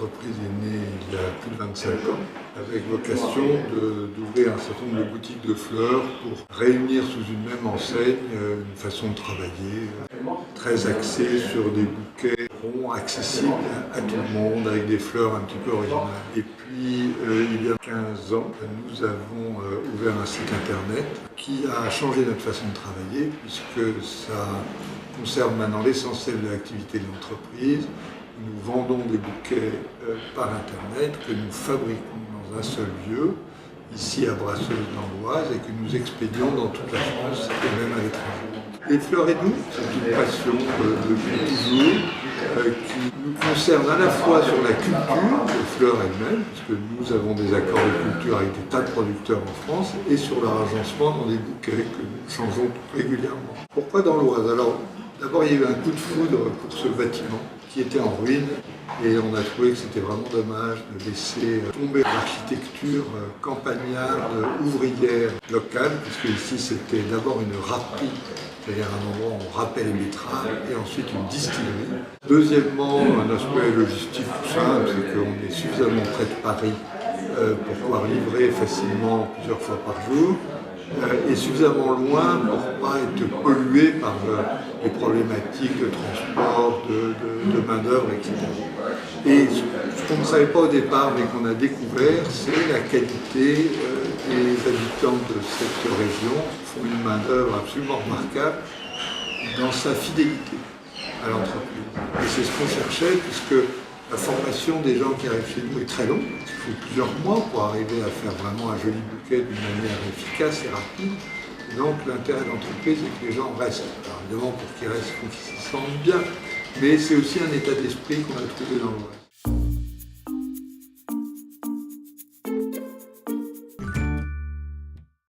L'entreprise est née il y a plus de 25 ans avec vocation d'ouvrir un certain nombre de boutiques de fleurs pour réunir sous une même enseigne une façon de travailler très axée sur des bouquets ronds, accessibles à tout le monde, avec des fleurs un petit peu originales. Et puis, il y a 15 ans, nous avons ouvert un site internet qui a changé notre façon de travailler puisque ça concerne maintenant l'essentiel de l'activité de l'entreprise. Nous vendons des bouquets par Internet que nous fabriquons dans un seul lieu, ici à Brasseuse-dans-l'Oise, et que nous expédions dans toute la France et même à l'étranger. Les fleurs et nous, c'est une passion depuis toujours qui nous concerne à la fois sur la culture des fleurs elles-mêmes, puisque nous avons des accords de culture avec des tas de producteurs en France, et sur leur agencement dans des bouquets que nous changeons régulièrement. Pourquoi dans l'Oise? Alors, d'abord, il y a eu un coup de foudre pour ce bâtiment qui était en ruine et on a trouvé que c'était vraiment dommage de laisser tomber l'architecture campagnarde, ouvrière, locale, puisque ici c'était d'abord une râperie, c'est-à-dire un endroit où on râpait les betteraves, et ensuite une distillerie. Deuxièmement, un aspect logistique tout simple, c'est qu'on est suffisamment près de Paris pour pouvoir livrer facilement plusieurs fois par jour, et suffisamment loin pour ne pas être pollué par les problématiques de transport, de main-d'œuvre, etc. Et ce qu'on ne savait pas au départ, mais qu'on a découvert, c'est la qualité des habitants de cette région, qui font une main-d'œuvre absolument remarquable dans sa fidélité à l'entreprise. Et c'est ce qu'on cherchait, puisque la formation des gens qui arrivent chez nous est très longue. Il faut plusieurs mois pour arriver à faire vraiment un joli bouquet d'une manière efficace et rapide. Et donc l'intérêt de l'entreprise est que les gens restent. Alors évidemment, pour qu'ils restent, il faut qu'ils s'y sentent bien. Mais c'est aussi un état d'esprit qu'on a trouvé dans l'Oise.